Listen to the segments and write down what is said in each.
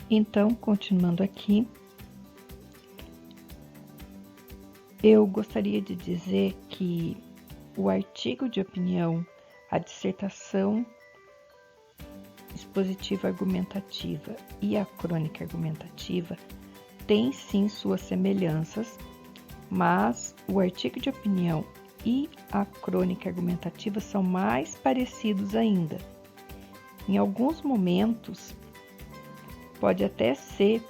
Então, continuando aqui, eu gostaria de dizer que o artigo de opinião, a dissertação expositiva argumentativa e a crônica argumentativa têm sim suas semelhanças, mas o artigo de opinião e a crônica argumentativa são mais parecidos ainda. Em alguns momentos, pode até ser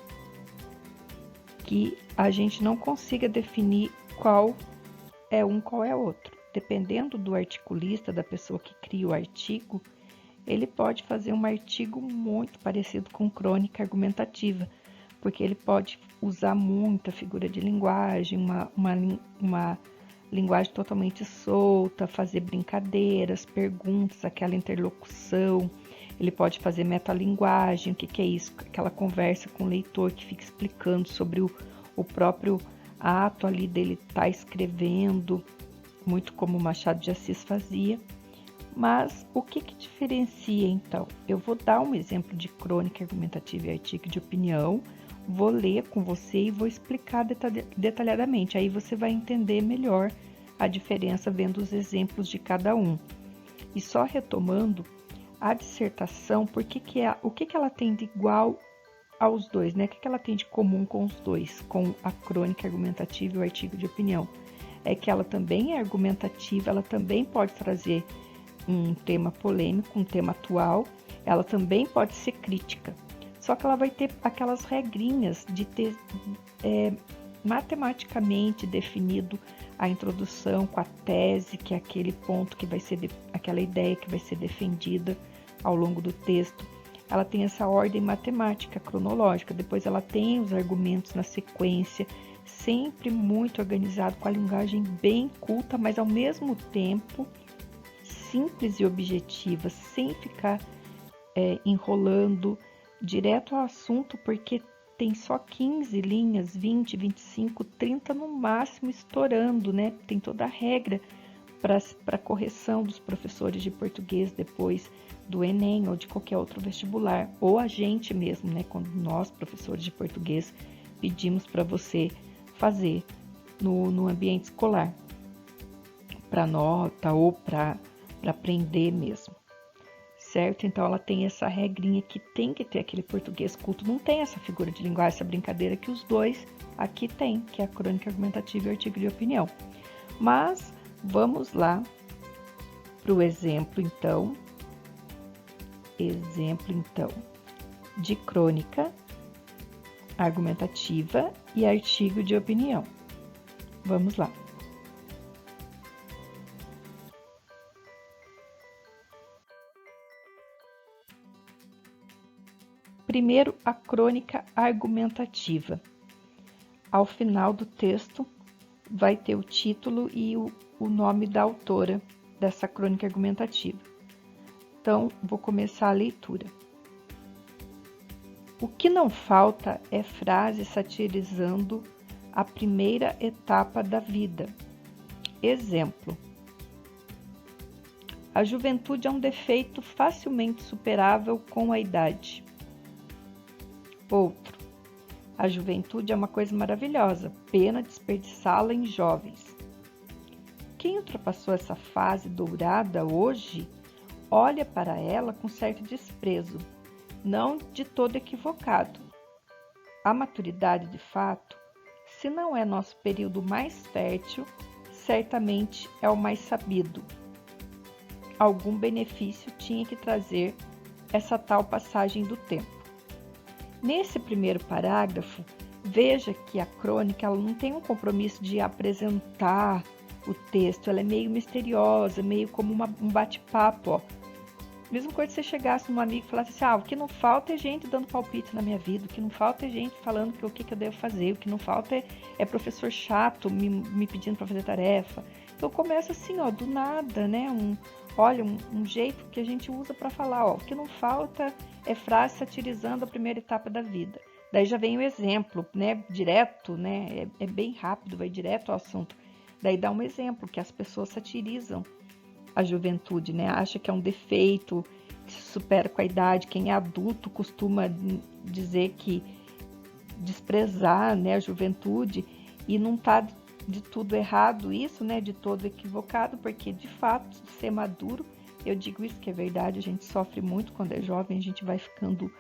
que a gente não consiga definir qual é um, qual é outro. Dependendo do articulista, da pessoa que cria o artigo, ele pode fazer um artigo muito parecido com crônica argumentativa, porque ele pode usar muita figura de linguagem, uma linguagem totalmente solta, fazer brincadeiras, perguntas, aquela interlocução. Ele pode fazer metalinguagem, o que é isso? Aquela conversa com o leitor que fica explicando sobre o próprio ato ali dele estar escrevendo, muito como o Machado de Assis fazia. Mas o que diferencia, então? Eu vou dar um exemplo de crônica argumentativa e artigo de opinião, vou ler com você e vou explicar detalhadamente. Aí você vai entender melhor a diferença vendo os exemplos de cada um. E só retomando, a dissertação, o que ela tem de igual aos dois, né? O que ela tem de comum com os dois, com a crônica argumentativa e o artigo de opinião? É que ela também é argumentativa, ela também pode trazer um tema polêmico, um tema atual, ela também pode ser crítica. Só que ela vai ter aquelas regrinhas de ter matematicamente definido a introdução com a tese, que é aquele ponto que vai ser, aquela ideia que vai ser defendida ao longo do texto. Ela tem essa ordem matemática, cronológica, depois ela tem os argumentos na sequência, sempre muito organizado, com a linguagem bem culta, mas ao mesmo tempo simples e objetiva, sem ficar enrolando, direto ao assunto, porque tem só 15 linhas, 20, 25, 30 no máximo estourando, né? Tem toda a regra para correção dos professores de português depois do Enem ou de qualquer outro vestibular, ou a gente mesmo, né? Quando nós, professores de português, pedimos para você fazer no ambiente escolar, para nota ou para aprender mesmo, certo? Então, ela tem essa regrinha que tem que ter aquele português culto, não tem essa figura de linguagem, essa brincadeira que os dois aqui tem, que é a crônica argumentativa e o artigo de opinião. Mas, vamos lá para o exemplo, então, de crônica argumentativa e artigo de opinião. Vamos lá. Primeiro, a crônica argumentativa. Ao final do texto, vai ter o título e o nome da autora dessa crônica argumentativa. Então, vou começar a leitura. O que não falta é frase satirizando a primeira etapa da vida. Exemplo: a juventude é um defeito facilmente superável com a idade. Outro: a juventude é uma coisa maravilhosa, pena desperdiçá-la em jovens. Quem ultrapassou essa fase dourada hoje, olha para ela com certo desprezo, não de todo equivocado. A maturidade, de fato, se não é nosso período mais fértil, certamente é o mais sabido. Algum benefício tinha que trazer essa tal passagem do tempo. Nesse primeiro parágrafo, veja que a crônica ela não tem um compromisso de apresentar o texto, ela é meio misteriosa, meio como um bate-papo, ó. Mesma coisa se você chegasse num amigo e falasse assim, o que não falta é gente dando palpite na minha vida, o que não falta é gente falando o que eu devo fazer, o que não falta é professor chato me pedindo para fazer tarefa. Então começa assim, ó, do nada, né? Um jeito que a gente usa para falar, ó, o que não falta é frase satirizando a primeira etapa da vida. Daí já vem o exemplo, né? Direto, né? É bem rápido, vai direto ao assunto. Daí dá um exemplo que as pessoas satirizam a juventude, né? Acha que é um defeito, supera com a idade, quem é adulto costuma dizer que desprezar, né, a juventude, e não está de tudo errado isso, né, de todo equivocado, porque de fato ser maduro, eu digo isso que é verdade, a gente sofre muito quando é jovem, a gente vai ficando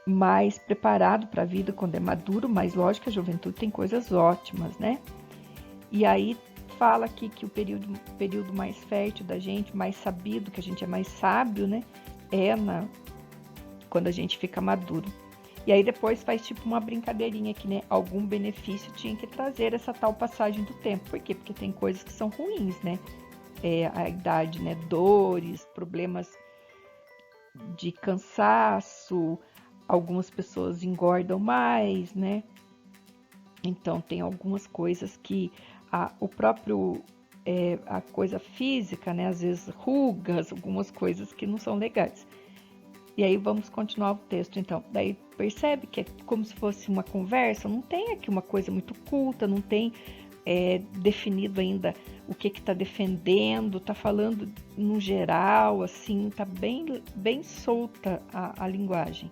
mais preparado para a vida quando é maduro, mas lógico que a juventude tem coisas ótimas, né? E aí fala aqui que o período mais fértil da gente, mais sabido, que a gente é mais sábio, né? Quando a gente fica maduro. E aí depois faz tipo uma brincadeirinha aqui, né? Algum benefício tinha que trazer essa tal passagem do tempo. Por quê? Porque tem coisas que são ruins, né? A idade, né? Dores, problemas de cansaço, algumas pessoas engordam mais, né? Então tem algumas coisas que o próprio a coisa física, né? Às vezes rugas, algumas coisas que não são legais. E aí vamos continuar o texto, então. Daí percebe que é como se fosse uma conversa, não tem aqui uma coisa muito culta, não tem definido ainda o que está defendendo, está falando no geral, assim, está bem solta a linguagem.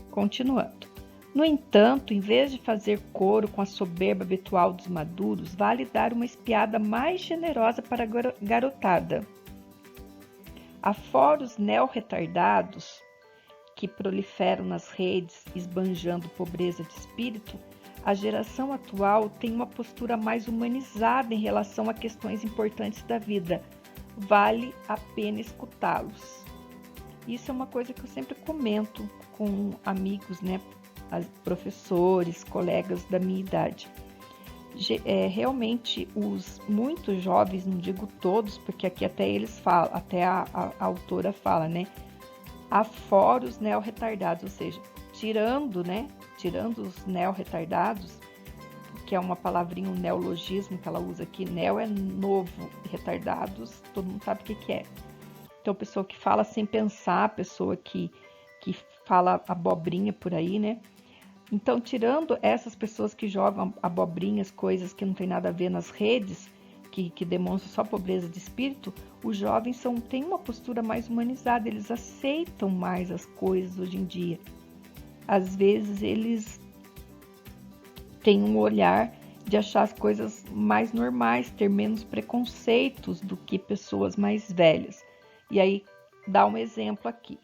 Continuando. No entanto, em vez de fazer coro com a soberba habitual dos maduros, vale dar uma espiada mais generosa para a garotada. Afora os neo-retardados que proliferam nas redes, esbanjando pobreza de espírito, a geração atual tem uma postura mais humanizada em relação a questões importantes da vida. Vale a pena escutá-los. Isso é uma coisa que eu sempre comento com amigos, né? Professores, colegas da minha idade. Realmente os muitos jovens, não digo todos, porque aqui até eles falam, até a autora fala, né? Afora os neo-retardados, ou seja, tirando os neo-retardados, que é uma palavrinha, um neologismo que ela usa aqui, neo é novo, retardados, todo mundo sabe o que é. Então, pessoa que fala sem pensar, pessoa que fala abobrinha por aí, né? Então, tirando essas pessoas que jogam abobrinhas, coisas que não tem nada a ver nas redes, que demonstram só pobreza de espírito, os jovens têm uma postura mais humanizada, eles aceitam mais as coisas hoje em dia. Às vezes, eles têm um olhar de achar as coisas mais normais, ter menos preconceitos do que pessoas mais velhas. E aí, dá um exemplo aqui.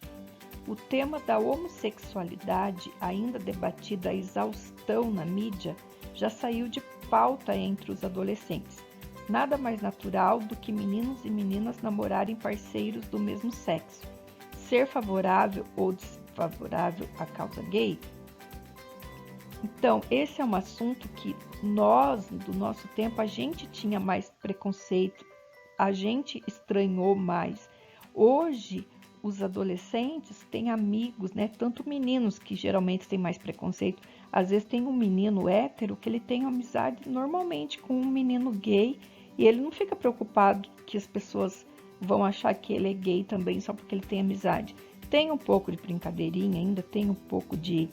O tema da homossexualidade, ainda debatido a exaustão na mídia, já saiu de pauta entre os adolescentes. Nada mais natural do que meninos e meninas namorarem parceiros do mesmo sexo. Ser favorável ou desfavorável à causa gay? Então, esse é um assunto que nós, do nosso tempo, a gente tinha mais preconceito, a gente estranhou mais. Hoje, os adolescentes têm amigos, né? Tanto meninos, que geralmente têm mais preconceito, às vezes tem um menino hétero que ele tem amizade normalmente com um menino gay e ele não fica preocupado que as pessoas vão achar que ele é gay também só porque ele tem amizade. Tem um pouco de brincadeirinha ainda, tem um pouco de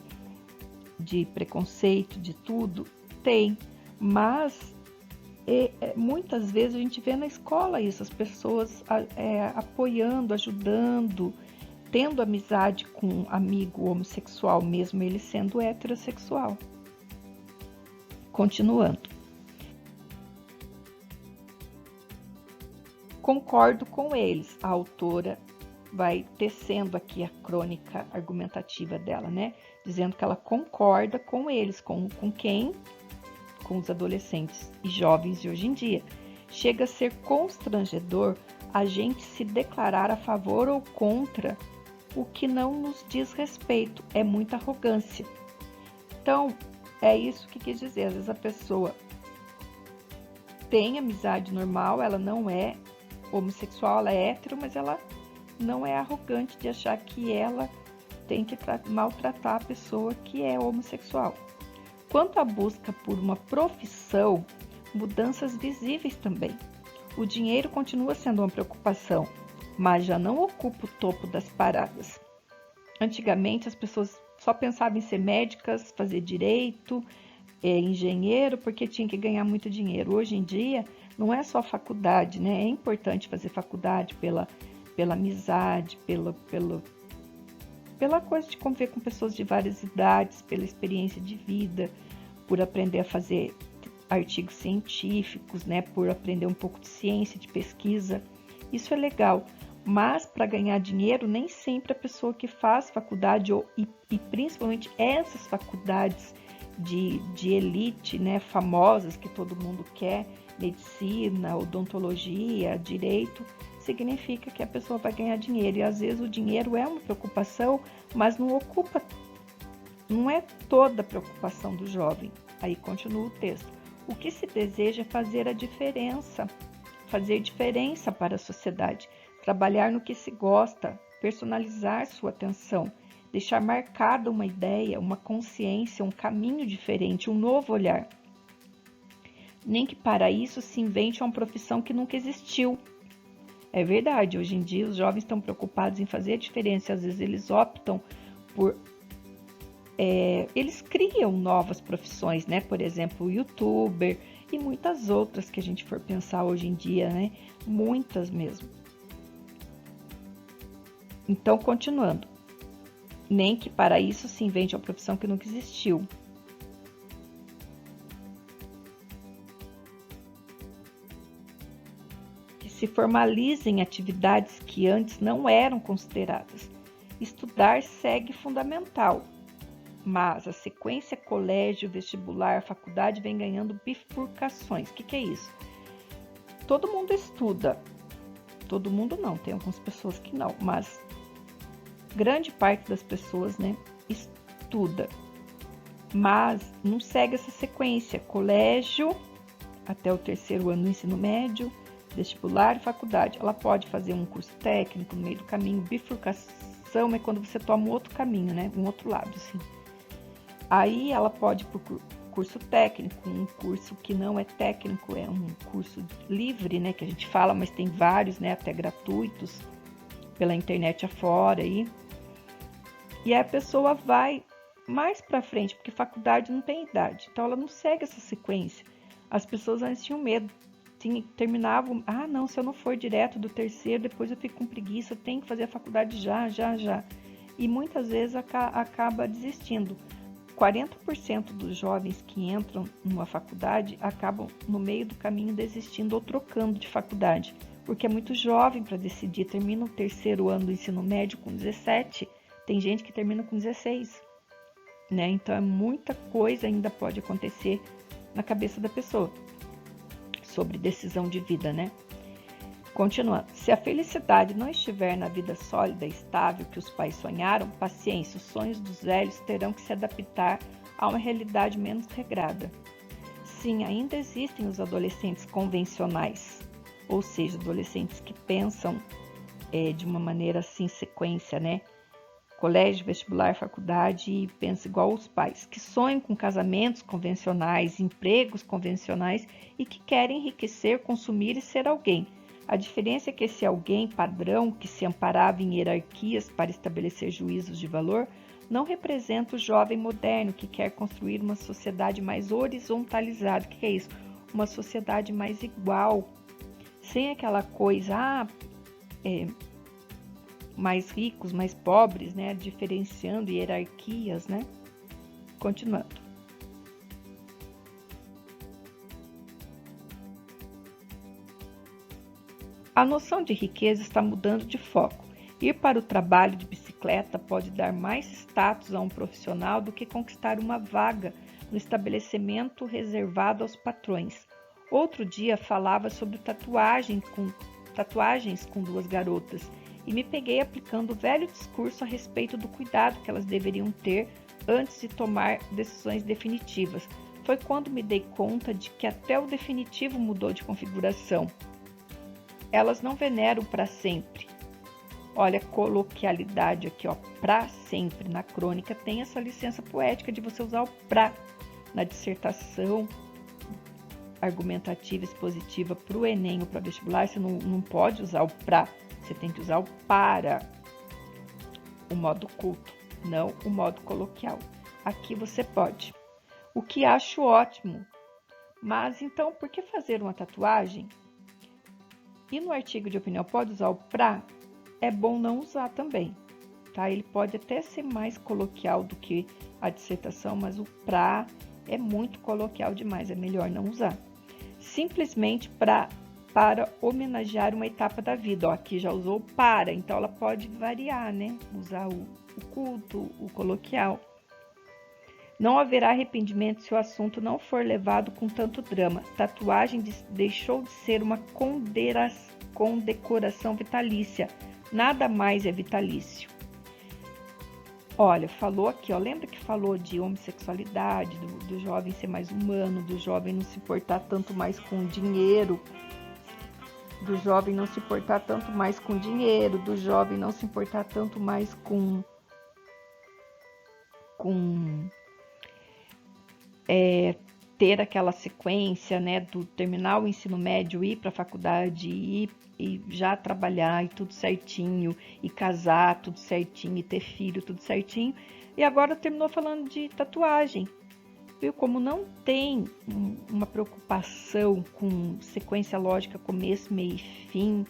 preconceito, de tudo, tem, mas muitas vezes a gente vê na escola isso, as pessoas apoiando, ajudando, tendo amizade com um amigo homossexual, mesmo ele sendo heterossexual. Continuando. Concordo com eles, a autora vai tecendo aqui a crônica argumentativa dela, né? Dizendo que ela concorda com eles, com quem? Com os adolescentes e jovens de hoje em dia. Chega a ser constrangedor a gente se declarar a favor ou contra o que não nos diz respeito. É muita arrogância. Então, é isso que quis dizer. Às vezes a pessoa tem amizade normal, ela não é homossexual, ela é hétero, mas ela não é arrogante de achar que ela tem que maltratar a pessoa que é homossexual. Quanto à busca por uma profissão, mudanças visíveis também. O dinheiro continua sendo uma preocupação, mas já não ocupa o topo das paradas. Antigamente as pessoas só pensavam em ser médicas, fazer direito, engenheiro porque tinha que ganhar muito dinheiro. Hoje em dia, não é só faculdade, né? É importante fazer faculdade pela amizade, pela coisa de conviver com pessoas de várias idades, pela experiência de vida, por aprender a fazer artigos científicos, né? Por aprender um pouco de ciência, de pesquisa. Isso é legal. Mas para ganhar dinheiro, nem sempre a pessoa que faz faculdade, e principalmente essas faculdades de elite, né, famosas que todo mundo quer, medicina, odontologia, direito, significa que a pessoa vai ganhar dinheiro. E às vezes o dinheiro é uma preocupação, mas não é toda a preocupação do jovem. Aí continua o texto. O que se deseja é fazer diferença para a sociedade, trabalhar no que se gosta, personalizar sua atenção, deixar marcada uma ideia, uma consciência, um caminho diferente, um novo olhar. Nem que para isso se invente uma profissão que nunca existiu. É verdade, hoje em dia os jovens estão preocupados em fazer a diferença, às vezes eles optam por... eles criam novas profissões, né? Por exemplo, o youtuber e muitas outras que a gente for pensar hoje em dia, né? Muitas mesmo. Então, continuando. Nem que para isso se invente uma profissão que nunca existiu. Que se formalizem atividades que antes não eram consideradas. Estudar segue fundamental, mas a sequência colégio, vestibular, faculdade vem ganhando bifurcações. O que é isso? Todo mundo estuda. Todo mundo não, tem algumas pessoas que não, mas grande parte das pessoas, né, estuda, mas não segue essa sequência, colégio até o 3º ano do ensino médio, vestibular e faculdade. Ela pode fazer um curso técnico no meio do caminho. Bifurcação é quando você toma um outro caminho, né, um outro lado, assim. Aí ela pode ir para o curso técnico, um curso que não é técnico, é um curso livre, né, que a gente fala, mas tem vários, né, até gratuitos, pela internet afora aí. E a pessoa vai mais para frente, porque faculdade não tem idade. Então, ela não segue essa sequência. As pessoas antes tinham medo. Terminavam, não, se eu não for direto do 3º, depois eu fico com preguiça, eu tenho que fazer a faculdade já. E muitas vezes acaba desistindo. 40% dos jovens que entram numa faculdade acabam no meio do caminho desistindo ou trocando de faculdade. Porque é muito jovem para decidir. Termina o 3º ano do ensino médio com 17. Tem gente que termina com 16, né? Então, muita coisa ainda pode acontecer na cabeça da pessoa sobre decisão de vida, né? Continuando. Se a felicidade não estiver na vida sólida e estável que os pais sonharam, paciência, os sonhos dos velhos terão que se adaptar a uma realidade menos regrada. Sim, ainda existem os adolescentes convencionais, ou seja, adolescentes que pensam de uma maneira assim, sequência, né? Colégio, vestibular, faculdade, e pensa igual os pais, que sonham com casamentos convencionais, empregos convencionais e que querem enriquecer, consumir e ser alguém. A diferença é que esse alguém padrão, que se amparava em hierarquias para estabelecer juízos de valor, não representa o jovem moderno que quer construir uma sociedade mais horizontalizada. O que é isso? Uma sociedade mais igual, sem aquela coisa, mais ricos, mais pobres, né? Diferenciando hierarquias, né? Continuando. A noção de riqueza está mudando de foco. Ir para o trabalho de bicicleta pode dar mais status a um profissional do que conquistar uma vaga no estabelecimento reservado aos patrões. Outro dia falava sobre tatuagens com 2 garotas e me peguei aplicando o velho discurso a respeito do cuidado que elas deveriam ter antes de tomar decisões definitivas. Foi quando me dei conta de que até o definitivo mudou de configuração. Elas não veneram para sempre. Olha a coloquialidade aqui, ó, para sempre. Na crônica tem essa licença poética de você usar o pra. Na dissertação argumentativa expositiva para o Enem ou para vestibular, você não pode usar o pra. Você tem que usar o para, o modo culto, não o modo coloquial. Aqui você pode. o que acho ótimo. Mas então, por que fazer uma tatuagem? E no artigo de opinião pode usar o pra? É bom não usar também, tá? Ele pode até ser mais coloquial do que a dissertação, mas o pra é muito coloquial demais, é melhor não usar. Simplesmente para homenagear uma etapa da vida. Ó, aqui já usou para, então ela pode variar, né? Usar o culto, o coloquial. Não haverá arrependimento se o assunto não for levado com tanto drama. Tatuagem deixou de ser uma condecoração vitalícia. Nada mais é vitalício. Olha, falou aqui, ó, lembra que falou de homossexualidade, do jovem ser mais humano, do jovem não se portar tanto mais com dinheiro, do jovem não se portar tanto mais com dinheiro, do jovem não se importar tanto mais com ter aquela sequência, né, do terminar o ensino médio, ir para a faculdade, ir e já trabalhar e tudo certinho, e casar tudo certinho, e ter filho tudo certinho. E agora terminou falando de tatuagem. Viu? Como não tem uma preocupação com sequência lógica, começo, meio e fim,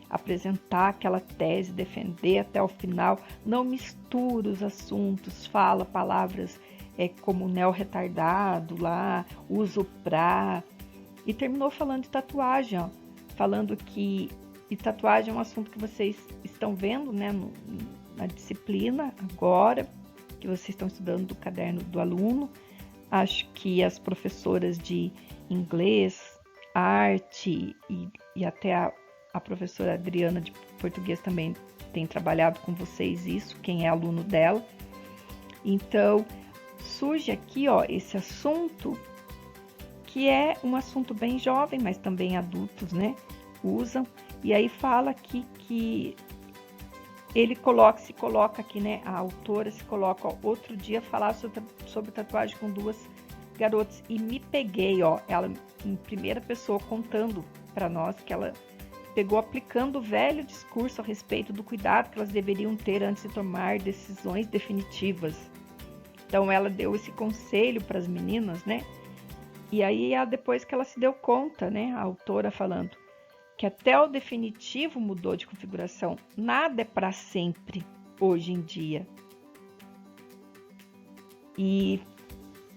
apresentar aquela tese, defender até o final, não mistura os assuntos, fala palavras como neo-retardado lá, uso pra, e terminou falando de tatuagem, ó, falando que tatuagem é um assunto que vocês estão vendo, né, na disciplina agora, que vocês estão estudando do caderno do aluno. Acho que as professoras de inglês, arte e até a professora Adriana de português também tem trabalhado com vocês isso, quem é aluno dela. Então, surge aqui, ó, esse assunto, que é um assunto bem jovem, mas também adultos, né, usam. E aí fala aqui que ele se coloca aqui, né, a autora se coloca, ó, outro dia falar sobre tatuagem com duas garotas e me peguei, ó, ela em primeira pessoa contando para nós que ela pegou aplicando o velho discurso a respeito do cuidado que elas deveriam ter antes de tomar decisões definitivas. Então ela deu esse conselho para as meninas, né? E aí depois que ela se deu conta, né, a autora falando que até o definitivo mudou de configuração. Nada é para sempre hoje em dia.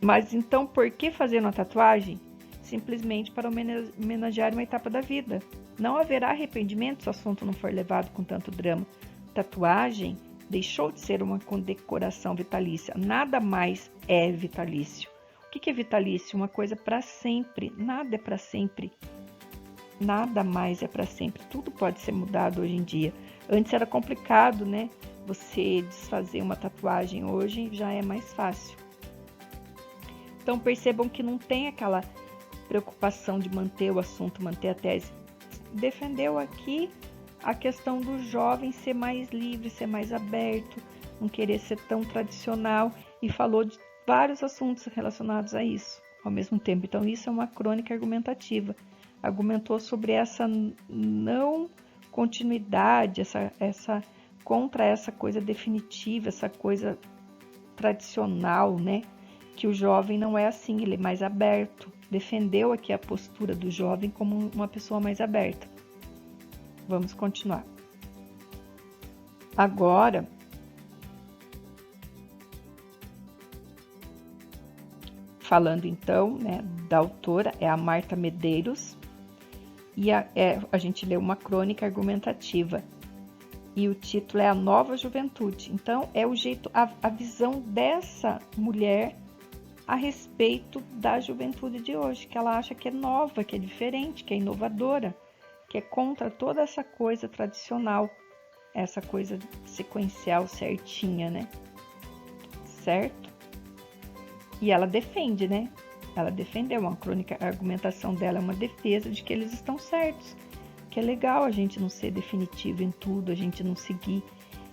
Mas então, por que fazer uma tatuagem? Simplesmente para homenagear uma etapa da vida. Não haverá arrependimento se o assunto não for levado com tanto drama. Tatuagem deixou de ser uma condecoração vitalícia. Nada mais é vitalício. O que é vitalício? Uma coisa para sempre. Nada é para sempre. Nada mais é para sempre. Tudo pode ser mudado hoje em dia. Antes era complicado, né? Você desfazer uma tatuagem, hoje já é mais fácil. Então percebam que não tem aquela preocupação de manter o assunto, manter a tese. Defendeu aqui a questão do jovem ser mais livre, ser mais aberto, não querer ser tão tradicional, e falou de vários assuntos relacionados a isso ao mesmo tempo. Então isso é uma crônica argumentativa. Argumentou sobre essa não continuidade, contra essa coisa definitiva, essa coisa tradicional, né? Que o jovem não é assim, ele é mais aberto. Defendeu aqui a postura do jovem como uma pessoa mais aberta. Vamos continuar. Agora, falando então, né, da autora, é a Marta Medeiros, e a gente leu uma crônica argumentativa, e o título é A Nova Juventude. Então, é o jeito, a visão dessa mulher a respeito da juventude de hoje, que ela acha que é nova, que é diferente, que é inovadora, que é contra toda essa coisa tradicional, essa coisa sequencial certinha, né? Certo? E ela defende, né? Ela defendeu uma crônica, a argumentação dela é uma defesa de que eles estão certos, que é legal a gente não ser definitivo em tudo, a gente não seguir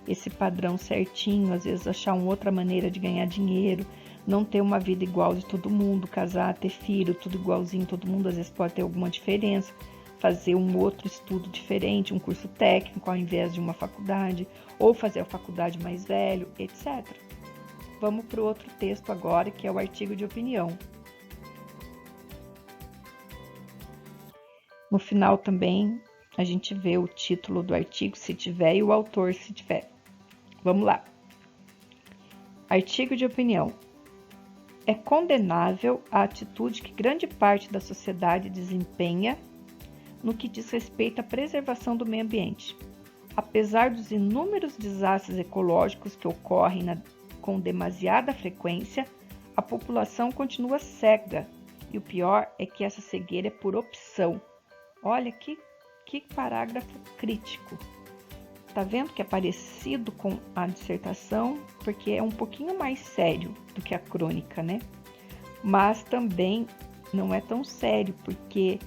esse padrão certinho, às vezes achar uma outra maneira de ganhar dinheiro, não ter uma vida igual de todo mundo, casar, ter filho, tudo igualzinho, todo mundo às vezes pode ter alguma diferença, fazer um outro estudo diferente, um curso técnico ao invés de uma faculdade, ou fazer a faculdade mais velho, etc. vamos para o outro texto agora, que é o artigo de opinião. No final também a gente vê o título do artigo, se tiver, e o autor, se tiver. Vamos lá. Artigo de opinião. É condenável a atitude que grande parte da sociedade desempenha no que diz respeito à preservação do meio ambiente. Apesar dos inúmeros desastres ecológicos que ocorrem com demasiada frequência, a população continua cega. E o pior é que essa cegueira é por opção. Olha que parágrafo crítico. Tá vendo que é parecido com a dissertação, porque é um pouquinho mais sério do que a crônica, né? Mas também não é tão sério, porque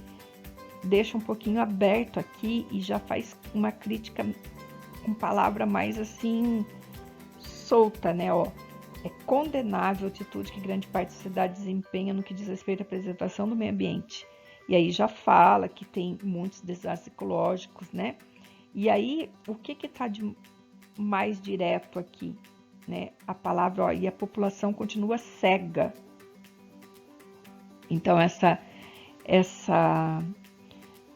deixa um pouquinho aberto aqui e já faz uma crítica com palavra mais assim solta, né? Ó, é condenável a atitude que grande parte da sociedade desempenha no que diz respeito à preservação do meio ambiente. E aí já fala que tem muitos desastres ecológicos, né? E aí, o que está de mais direto aqui, né? A palavra, ó, e a população continua cega. Então, essa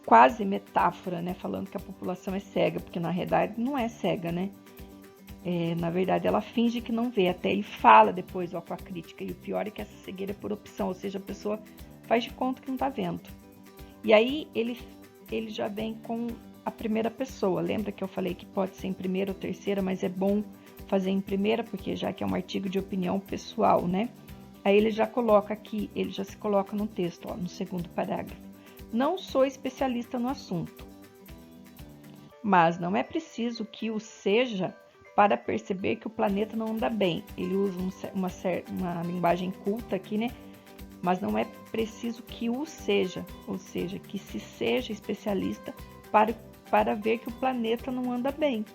quase metáfora, né? Falando que a população é cega, porque na realidade não é cega, né? Na verdade, ela finge que não vê. Até ele fala depois, ó, com a crítica. E o pior é que essa cegueira é por opção, ou seja, a pessoa faz de conta que não está vendo. E aí, ele já vem com a primeira pessoa. Lembra que eu falei que pode ser em primeira ou terceira, mas é bom fazer em primeira, porque já que é um artigo de opinião pessoal, né? Aí ele já coloca aqui, ele já se coloca no texto, ó, no segundo parágrafo. Não sou especialista no assunto, mas não é preciso que o seja para perceber que o planeta não anda bem. Ele usa uma linguagem culta aqui, né? Mas não é preciso que o seja, ou seja, que se seja especialista para ver que o planeta não anda bem.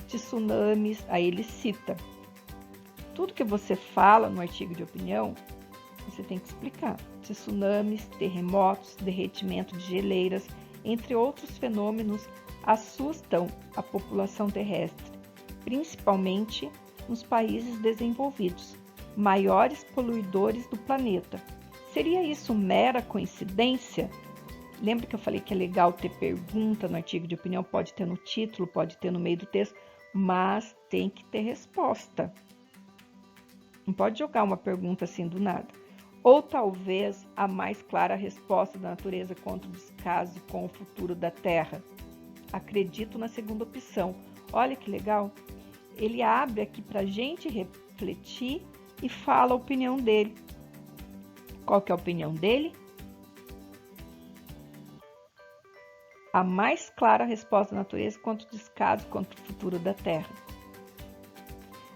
Tsunamis, aí ele cita. Tudo que você fala no artigo de opinião, você tem que explicar. Tsunamis, terremotos, derretimento de geleiras, entre outros fenômenos, assustam a população terrestre, principalmente nos países desenvolvidos, maiores poluidores do planeta. Seria isso mera coincidência? Lembra que eu falei que é legal ter pergunta no artigo de opinião? Pode ter no título, pode ter no meio do texto, mas tem que ter resposta. Não pode jogar uma pergunta assim do nada. Ou talvez a mais clara resposta da natureza contra o descaso com o futuro da Terra. Acredito na segunda opção. Olha que legal. Ele abre aqui para a gente refletir e fala a opinião dele. Qual que é a opinião dele? A mais clara resposta da natureza contra o descaso, contra o futuro da Terra.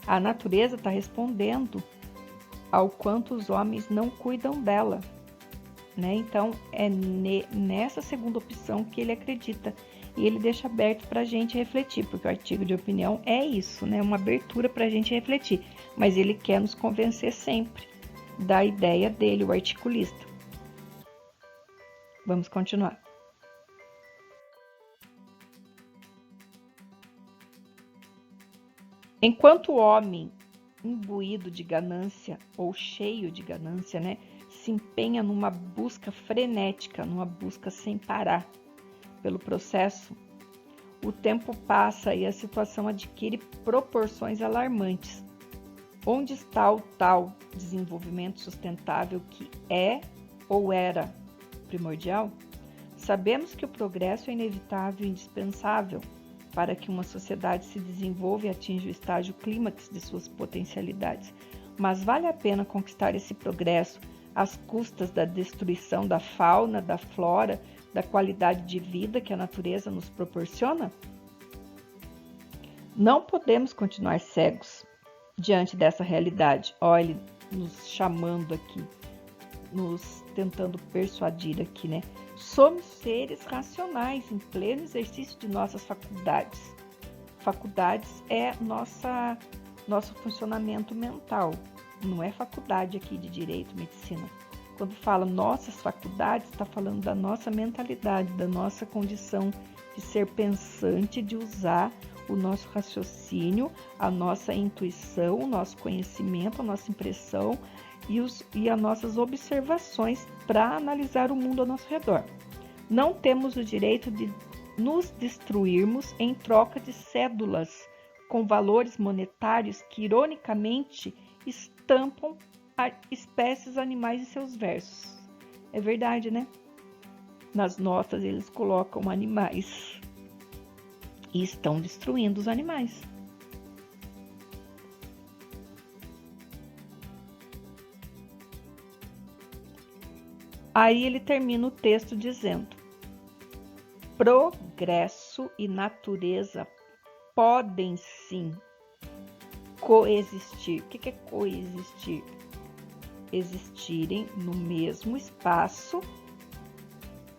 A natureza está respondendo ao quanto os homens não cuidam dela, né? Então, é nessa segunda opção que ele acredita. E ele deixa aberto para a gente refletir, porque o artigo de opinião é isso, né? Uma abertura para a gente refletir. Mas ele quer nos convencer sempre da ideia dele, o articulista. Vamos continuar. Enquanto o homem, imbuído de ganância ou cheio de ganância, né, se empenha numa busca frenética, numa busca sem parar pelo processo, o tempo passa e a situação adquire proporções alarmantes. Onde está o tal desenvolvimento sustentável que é ou era primordial? Sabemos que o progresso é inevitável e indispensável para que uma sociedade se desenvolva e atinja o estágio clímax de suas potencialidades. Mas vale a pena conquistar esse progresso às custas da destruição da fauna, da flora, da qualidade de vida que a natureza nos proporciona? Não podemos continuar cegos diante dessa realidade. Olha, ele nos chamando aqui, nos tentando persuadir aqui, né? Somos seres racionais em pleno exercício de nossas faculdades. Faculdades é nosso funcionamento mental, não é faculdade aqui de direito, medicina. Quando fala nossas faculdades, está falando da nossa mentalidade, da nossa condição de ser pensante, de usar o nosso raciocínio, a nossa intuição, o nosso conhecimento, a nossa impressão e as nossas observações para analisar o mundo ao nosso redor. Não temos o direito de nos destruirmos em troca de cédulas com valores monetários que, ironicamente, estampam espécies animais em seus versos. É verdade, né? Nas notas eles colocam animais e estão destruindo os animais. Aí ele termina o texto dizendo: progresso e natureza podem sim coexistir. O que é coexistir? Existirem no mesmo espaço,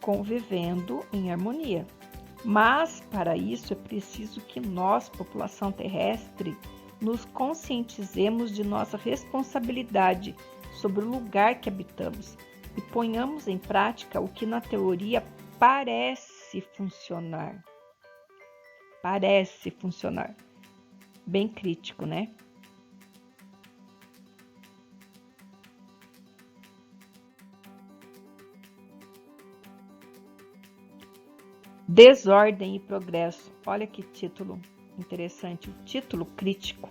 convivendo em harmonia. Mas, para isso, é preciso que nós, população terrestre, nos conscientizemos de nossa responsabilidade sobre o lugar que habitamos e ponhamos em prática o que na teoria parece funcionar. Parece funcionar. Bem crítico, né? Desordem e progresso. Olha que título interessante, o título crítico.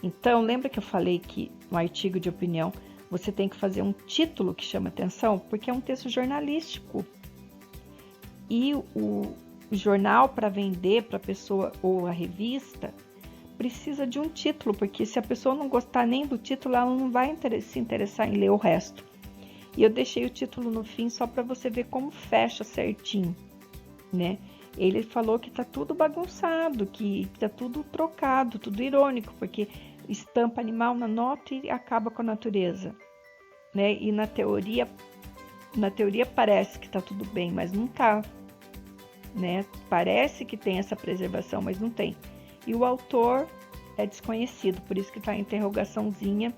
Então, lembra que eu falei que no artigo de opinião você tem que fazer um título que chama atenção? Porque é um texto jornalístico. E o jornal, para vender para a pessoa, ou a revista, precisa de um título, porque se a pessoa não gostar nem do título, ela não vai se interessar em ler o resto. E eu deixei o título no fim só para você ver como fecha certinho, né? Ele falou que tá tudo bagunçado, que tá tudo trocado, tudo irônico, porque estampa animal na nota e acaba com a natureza, né? E na teoria parece que tá tudo bem, mas não tá, né? Parece que tem essa preservação, mas não tem. E o autor é desconhecido, por isso que tá a interrogaçãozinha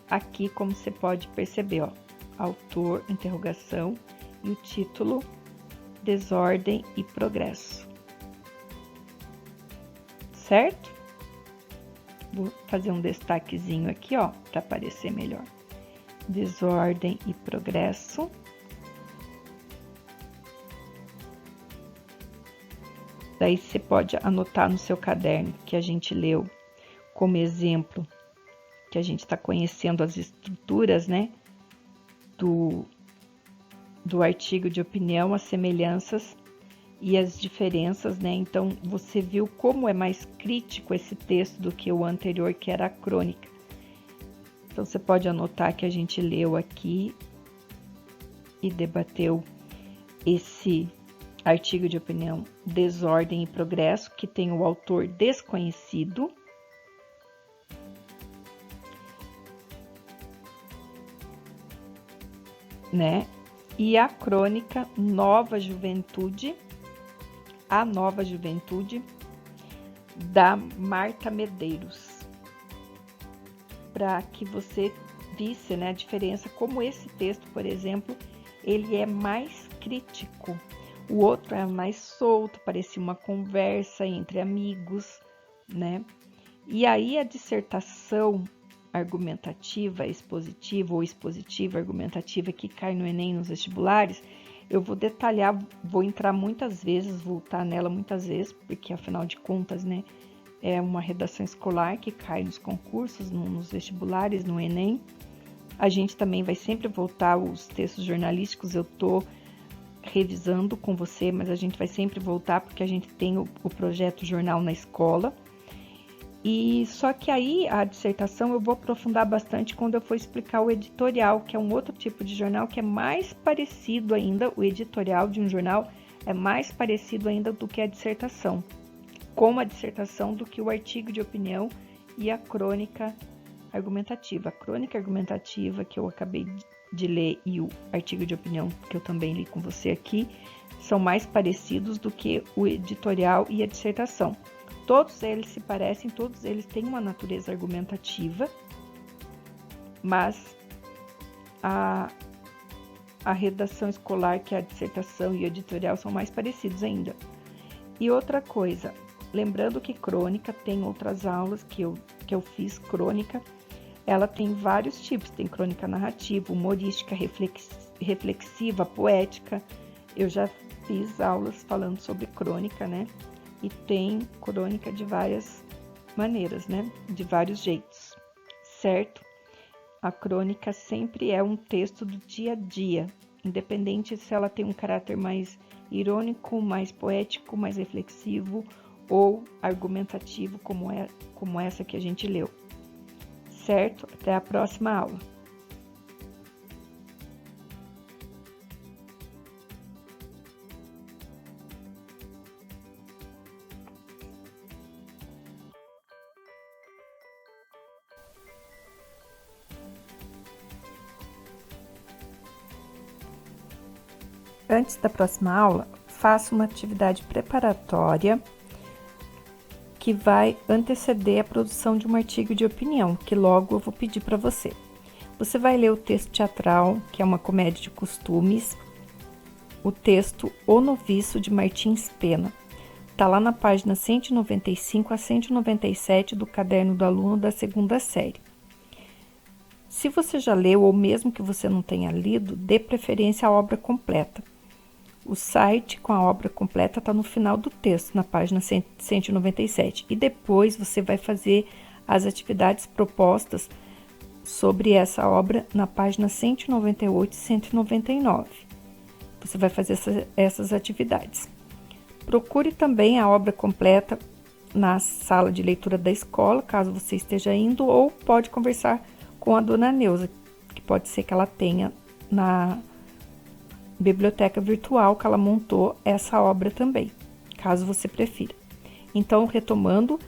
aqui, como você pode perceber, ó. Autor, interrogação, e o título: Desordem e Progresso. Certo? Vou fazer um destaquezinho aqui, ó, para aparecer melhor. Desordem e Progresso. Daí você pode anotar no seu caderno que a gente leu como exemplo, que a gente está conhecendo as estruturas, né, do artigo de opinião, as semelhanças e as diferenças, né? Então, você viu como é mais crítico esse texto do que o anterior, que era a crônica. Então, você pode anotar que a gente leu aqui e debateu esse artigo de opinião, Desordem e Progresso, que tem o autor desconhecido. Né? E a crônica Nova Juventude, A Nova Juventude, da Marta Medeiros. Para que você visse, né, a diferença, como esse texto, por exemplo, ele é mais crítico. O outro é mais solto, parecia uma conversa entre amigos, né? E aí a dissertação argumentativa, expositiva ou expositiva argumentativa que cai no Enem, nos vestibulares, eu vou detalhar, vou entrar muitas vezes, voltar nela muitas vezes, porque afinal de contas, né, é uma redação escolar que cai nos concursos, nos vestibulares, no Enem. A gente também vai sempre voltar os textos jornalísticos, eu tô revisando com você, mas a gente vai sempre voltar porque a gente tem o projeto Jornal na Escola. E só que aí a dissertação eu vou aprofundar bastante quando eu for explicar o editorial, que é um outro tipo de jornal que é mais parecido ainda, o editorial de um jornal é mais parecido ainda do que a dissertação, como a dissertação do que o artigo de opinião e a crônica argumentativa. A crônica argumentativa que eu acabei de ler e o artigo de opinião que eu também li com você aqui são mais parecidos do que o editorial e a dissertação. Todos eles se parecem, todos eles têm uma natureza argumentativa, mas a redação escolar, que é a dissertação e o editorial, são mais parecidos ainda. E outra coisa, lembrando que crônica tem outras aulas que eu fiz crônica, ela tem vários tipos, tem crônica narrativa, humorística, reflexiva, poética. Eu já fiz aulas falando sobre crônica, né? E tem crônica de várias maneiras, né? De vários jeitos, certo? A crônica sempre é um texto do dia a dia, independente se ela tem um caráter mais irônico, mais poético, mais reflexivo ou argumentativo, como essa que a gente leu. Certo? Até a próxima aula. Antes da próxima aula, faça uma atividade preparatória que vai anteceder a produção de um artigo de opinião, que logo eu vou pedir para você. Você vai ler o texto teatral, que é uma comédia de costumes, o texto O Noviço, de Martins Pena. Está lá na página 195 a 197 do Caderno do Aluno da segunda série. Se você já leu, ou mesmo que você não tenha lido, dê preferência à obra completa. O site com a obra completa está no final do texto, na página 197. E depois você vai fazer as atividades propostas sobre essa obra na página 198 e 199. Você vai fazer essas atividades. Procure também a obra completa na sala de leitura da escola, caso você esteja indo, ou pode conversar com a dona Neuza, que pode ser que ela tenha na biblioteca virtual que ela montou essa obra também, caso você prefira. Então, retomando,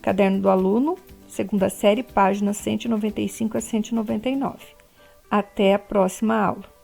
Caderno do Aluno, segunda série, páginas 195 a 199. Até a próxima aula.